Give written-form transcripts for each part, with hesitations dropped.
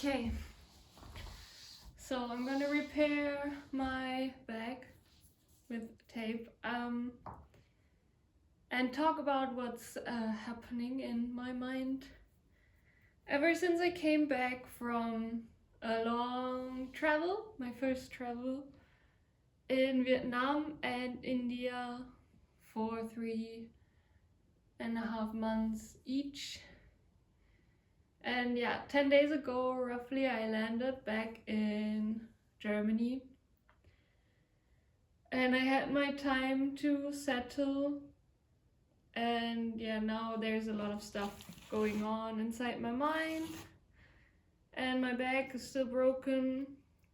Okay, so I'm gonna repair my bag with tape and talk about what's happening in my mind ever since I came back from a long travel, my first travel in Vietnam and India for 3.5 months each. And yeah, 10 days ago, roughly, I landed back in Germany. And I had my time to settle. And yeah, now there's a lot of stuff going on inside my mind. And my bag is still broken,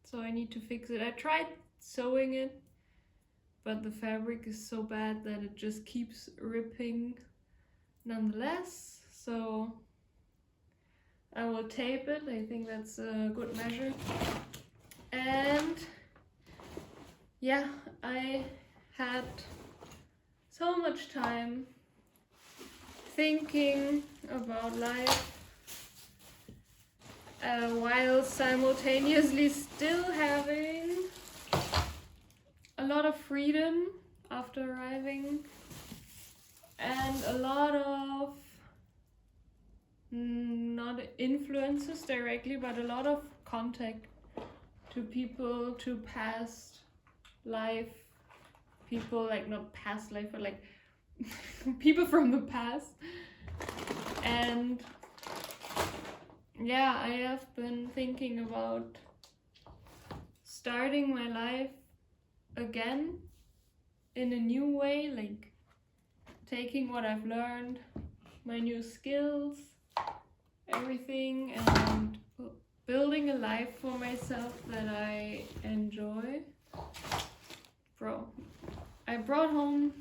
so I need to fix it. I tried sewing it, but the fabric is so bad that it just keeps ripping nonetheless. So I will tape it. I think that's a good measure. And yeah, I had so much time thinking about life while simultaneously still having a lot of freedom after arriving and a lot of not influences directly, but a lot of contact to people, to past life people, like not past life, but like people from the past. And yeah, I have been thinking about starting my life again in a new way, like taking what I've learned, my new skills, everything, and building a life for myself that I enjoy. Bro, I brought home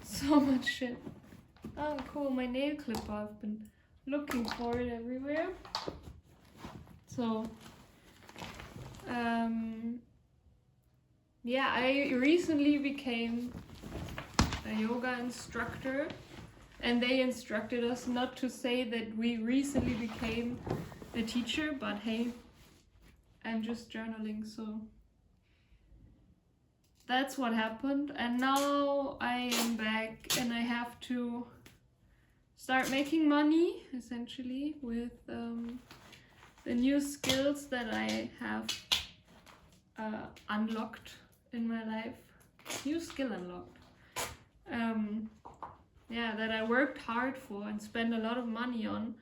so much shit. Oh cool, my nail clipper. I've been looking for it everywhere. So yeah, I recently became a yoga instructor, and they instructed us not to say that we recently became a teacher, but hey, I'm just journaling, so that's what happened. And now I am back and I have to start making money, essentially, with the new skills that I have unlocked in my life. New skill unlocked. Yeah, that I worked hard for and spent a lot of money on.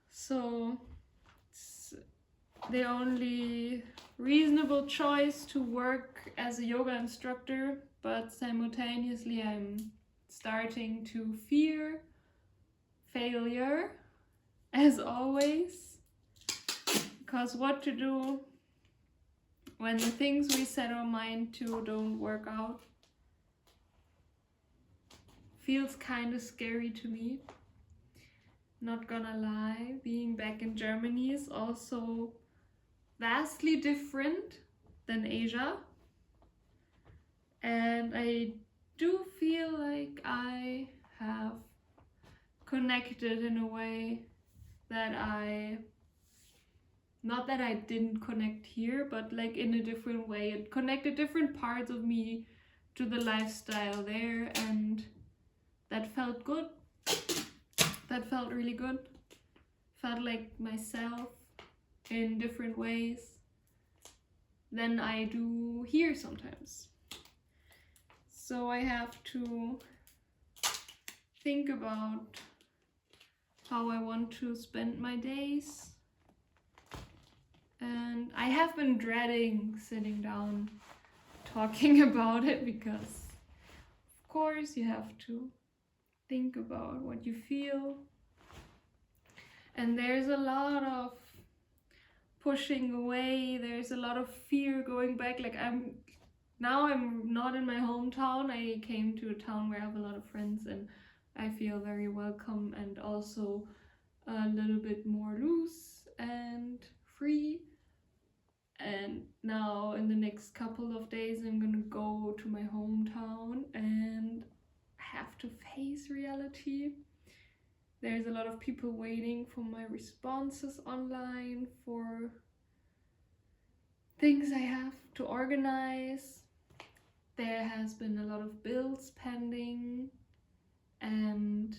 So it's the only reasonable choice to work as a yoga instructor, but simultaneously I'm starting to fear failure, as always, because what to do when the things we set our mind to don't work out feels kind of scary to me. Not gonna lie, being back in Germany is also vastly different than Asia, and I do feel like I have connected in a way that not that I didn't connect here, but like in a different way. It connected different parts of me to the lifestyle there, and that felt good. That felt really good. Felt like myself in different ways than I do here sometimes. So I have to think about how I want to spend my days. And I have been dreading sitting down talking about it because, of course, you have to think about what you feel. And there's a lot of pushing away, there's a lot of fear going back. Like I'm not in my hometown. I came to a town where I have a lot of friends and I feel very welcome and also a little bit more loose and free. And now in the next couple of days I'm gonna go to my hometown and have to face reality. There's a lot of people waiting for my responses online, for things I have to organize. There has been a lot of bills pending, and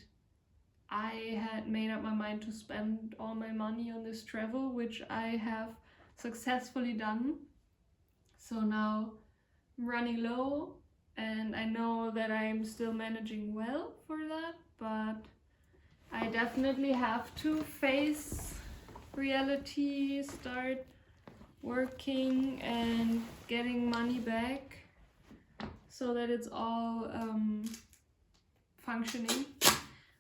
I had made up my mind to spend all my money on this travel, which I have successfully done. So now I'm running low, and I know that I'm still managing well for that, but I definitely have to face reality, start working and getting money back so that it's all functioning.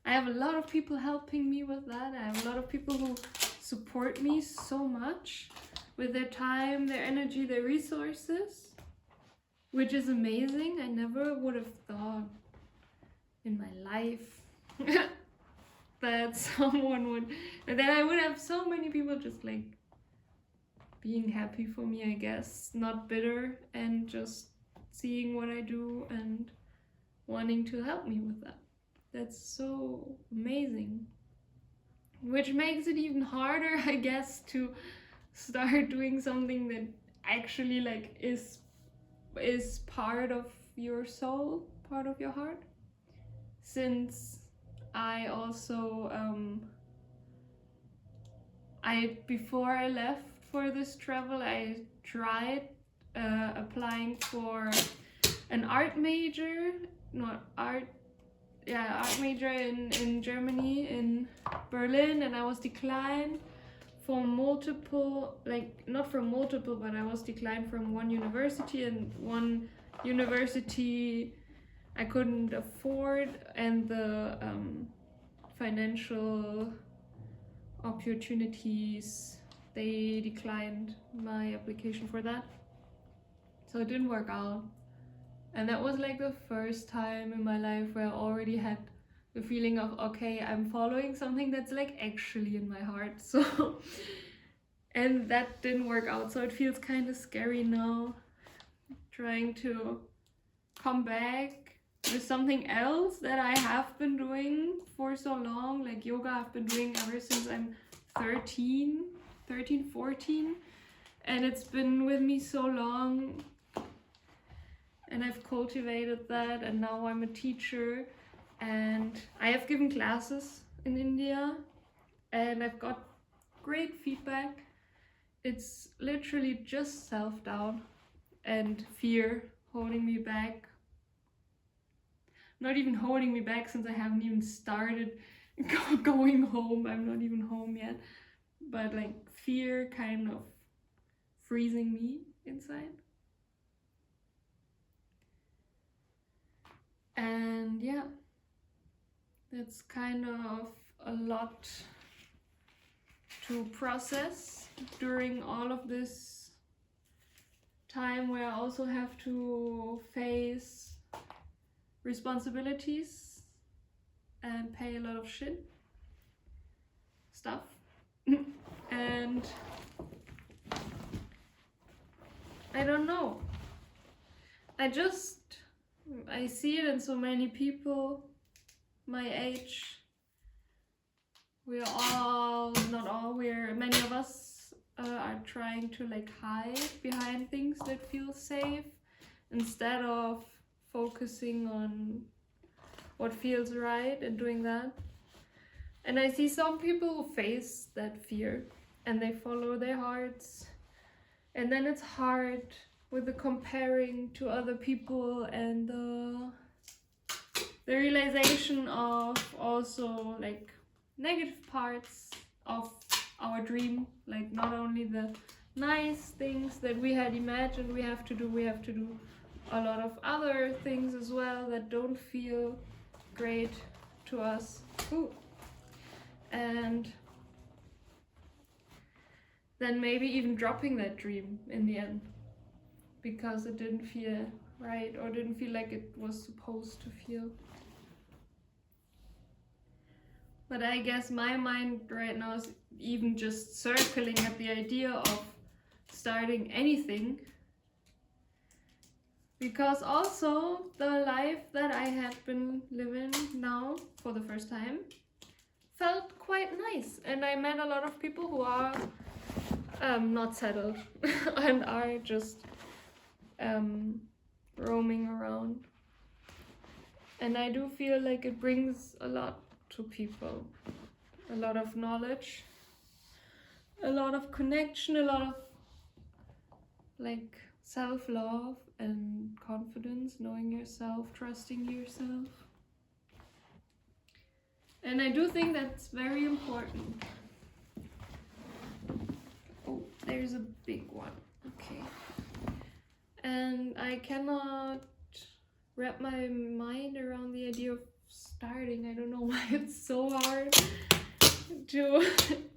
I have a lot of people helping me with that. I have a lot of people who support me so much with their time, their energy, their resources, which is amazing. I never would have thought in my life that someone would, that I would have so many people just like being happy for me, I guess, not bitter, and just seeing what I do and wanting to help me with that. That's so amazing. Which makes it even harder, I guess, to start doing something that actually like is part of your soul, part of your heart. Since I also before I left for this travel, I tried applying for an art major, art major in Germany, in Berlin, and I was declined for multiple, like not from multiple, but I was declined from one university, and one university I couldn't afford, and the financial opportunities, they declined my application for that, so it didn't work out. And that was like the first time in my life where I already had the feeling of, okay, I'm following something that's like actually in my heart. So, and that didn't work out. So it feels kind of scary now, trying to come back with something else that I have been doing for so long. Like yoga I've been doing ever since I'm 13, 14. And it's been with me so long. And I've cultivated that, and now I'm a teacher, and I have given classes in India, and I've got great feedback. It's literally just self-doubt and fear holding me back. Not even holding me back, since I haven't even started going home. I'm not even home yet. But like fear kind of freezing me inside. And yeah, that's kind of a lot to process during all of this time, where I also have to face responsibilities and pay a lot of stuff. And I don't know, I see it in so many people my age. Many of us are trying to like hide behind things that feel safe, instead of focusing on what feels right and doing that. And I see some people who face that fear and they follow their hearts, and then it's hard with the comparing to other people, and the realization of also like negative parts of our dream, like not only the nice things that we had imagined we have to do a lot of other things as well that don't feel great to us. And then maybe even dropping that dream in the end because it didn't feel right, or didn't feel like it was supposed to feel. But I guess my mind right now is even just circling at the idea of starting anything, because also the life that I have been living now for the first time felt quite nice. And I met a lot of people who are not settled and are just roaming around. And I do feel like it brings a lot to people. A lot of knowledge, a lot of connection, a lot of like self-love and confidence, knowing yourself, trusting yourself. And I do think that's very important. Oh, there's a big one. Okay. And I cannot wrap my mind around the idea of starting. I don't know why it's so hard to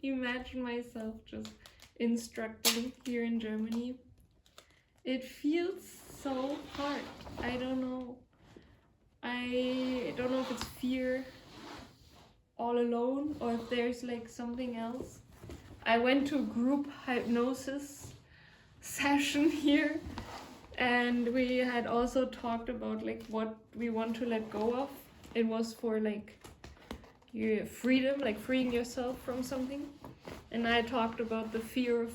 imagine myself just instructing here in Germany. It feels so hard. I don't know. I don't know if it's fear all alone or if there's like something else. I went to a group hypnosis session here, and we had also talked about like what we want to let go of. It was for like your freedom, like freeing yourself from something. And I talked about the fear of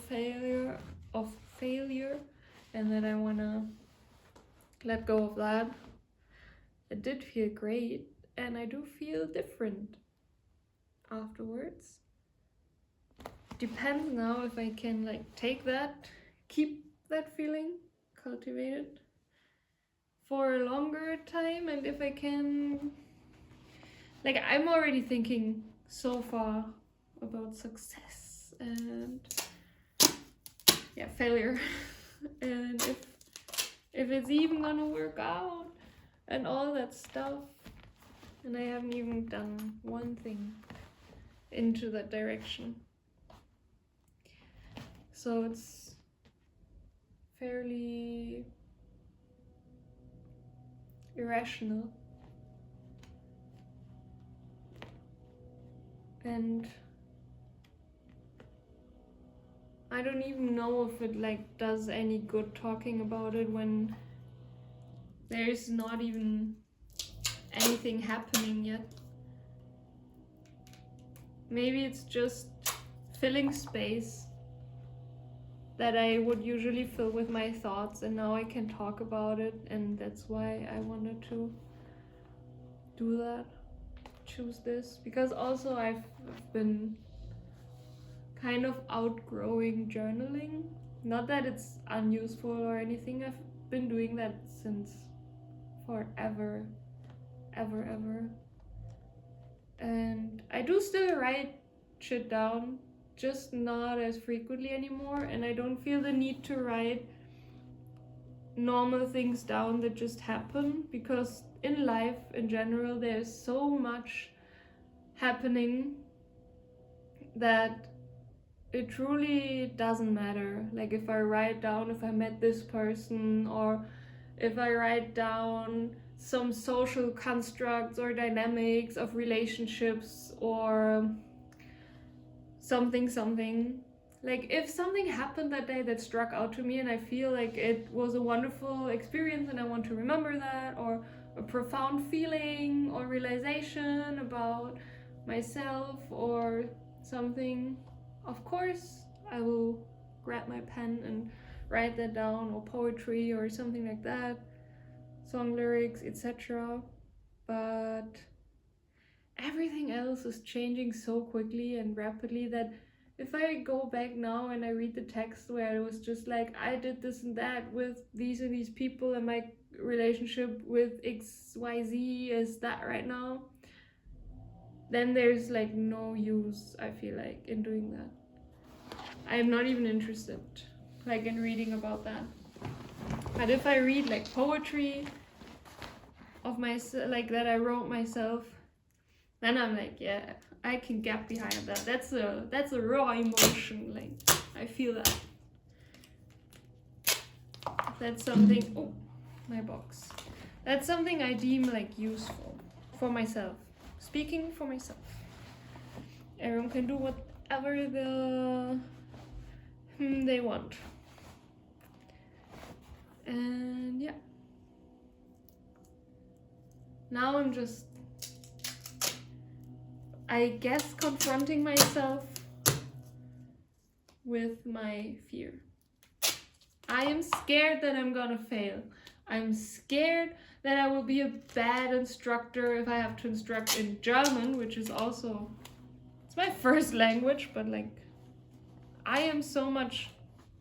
failure, and then I wanna let go of that. It did feel great, and I do feel different afterwards. Depends now if I can like take that, keep that feeling, cultivate it for a longer time, and if I can, like I'm already thinking so far about success and failure and if it's even gonna work out and all that stuff, and I haven't even done one thing into that direction. So it's fairly irrational. And I don't even know if it like does any good talking about it when there's not even anything happening yet. Maybe it's just filling space that I would usually fill with my thoughts, and now I can talk about it, and that's why I wanted to do that, choose this, because also I've been kind of outgrowing journaling. Not that it's unuseful or anything, I've been doing that since forever, ever. And I do still write shit down, just not as frequently anymore, and I don't feel the need to write normal things down that just happen, because in life in general there's so much happening that it truly doesn't matter. Like if I write down if I met this person, or if I write down some social constructs or dynamics of relationships or something. Like if something happened that day that struck out to me and I feel like it was a wonderful experience and I want to remember that, or a profound feeling or realization about myself or something, of course I will grab my pen and write that down, or poetry or something like that, song lyrics, etc. But everything else is changing so quickly and rapidly that if I go back now and I read the text where it was just like I did this and that with these and these people, and my relationship with XYZ is that right now, then there's like no use, I feel like, in doing that. I am not even interested like in reading about that. But if I read like poetry of myself, like that I wrote myself, then I'm like, yeah, I can get behind that. That's a raw emotion. Like I feel that. That's something. Oh, my box. That's something I deem like useful for myself. Speaking for myself. Everyone can do whatever they want. And yeah. Now I'm just I guess confronting myself with my fear. I am scared that I'm gonna fail. I'm scared that I will be a bad instructor if I have to instruct in German, which is also, it's my first language, but like, I am so much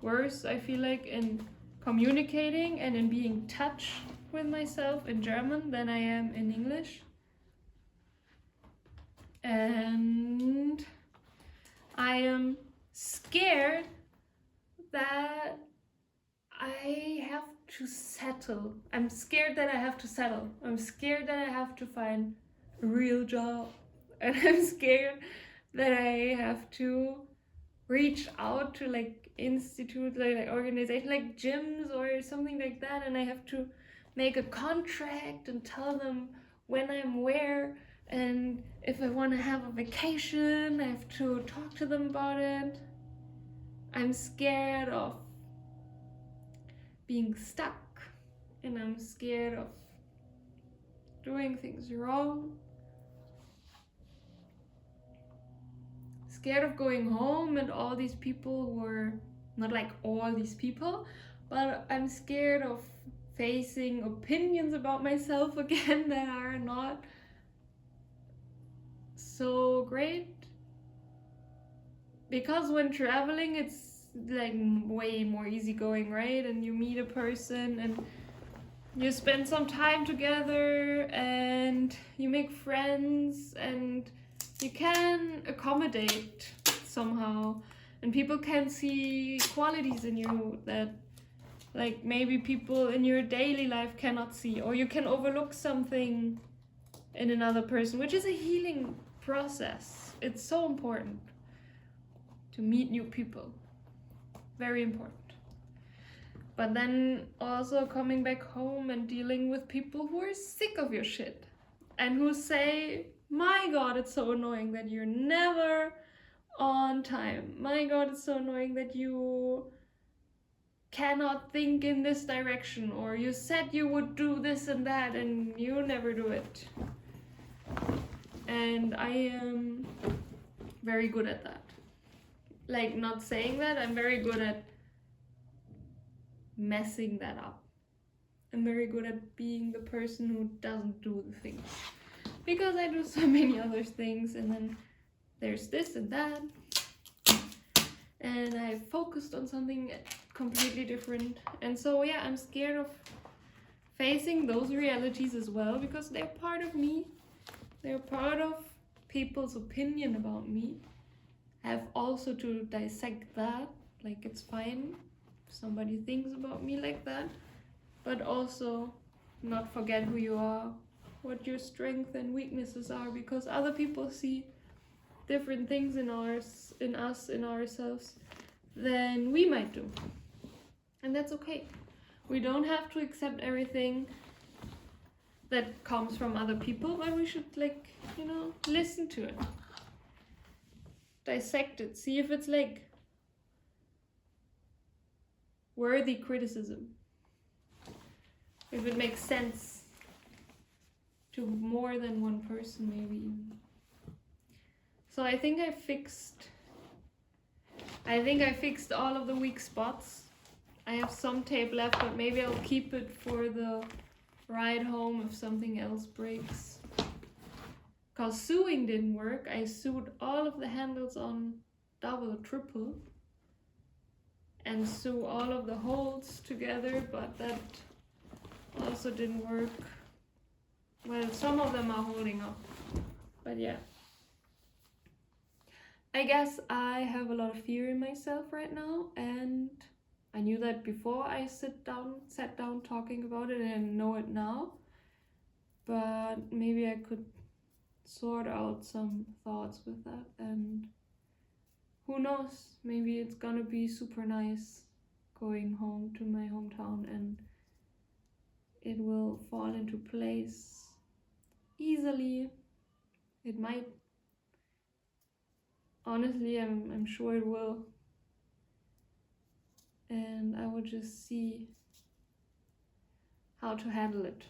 worse, I feel like, in communicating and in being in touch with myself in German than I am in English. And I am scared that I have to settle. I'm scared that I have to settle. I'm scared that I have to find a real job. And I'm scared that I have to reach out to like institute, like organization, like gyms or something like that, and I have to make a contract and tell them when I'm where, and if I want to have a vacation, I have to talk to them about it. I'm scared of being stuck, and I'm scared of doing things wrong. Scared of going home and all these people who are not like all these people, but I'm scared of facing opinions about myself again that are not so great. Because when traveling, it's like way more easygoing, right? And you meet a person and you spend some time together and you make friends and you can accommodate somehow, and people can see qualities in you that like maybe people in your daily life cannot see, or you can overlook something in another person, which is a healing process. It's so important to meet new people, very important. But then also coming back home and dealing with people who are sick of your shit and who say, my God, it's so annoying that you're never on time. My God, it's so annoying that you cannot think in this direction, or you said you would do this and that and you never do it. And I am very good at that. Like, not saying that, I'm very good at messing that up. I'm very good at being the person who doesn't do the things, because I do so many other things, and then there's this and that, and I focused on something completely different. And so yeah, I'm scared of facing those realities as well, because they're part of me. They're part of people's opinion about me. I have also to dissect that. Like, it's fine if somebody thinks about me like that, but also not forget who you are, what your strengths and weaknesses are, because other people see different things in us, in ourselves, than we might do. And that's okay. We don't have to accept everything that comes from other people, but we should, like, listen to it. Dissect it. See if it's like worthy criticism. If it makes sense to more than one person, maybe even. So I think I fixed all of the weak spots. I have some tape left, but maybe I'll keep it for the ride home if something else breaks. Because sewing didn't work. I sewed all of the handles on double, triple, and sew all of the holes together, but that also didn't work. Well, some of them are holding up, but yeah. I guess I have a lot of fear in myself right now, and I knew that before I sat down talking about it, and I know it now. But maybe I could sort out some thoughts with that, and who knows, maybe it's gonna be super nice going home to my hometown, and it will fall into place easily. It might. Honestly, I'm sure it will. And I will just see how to handle it.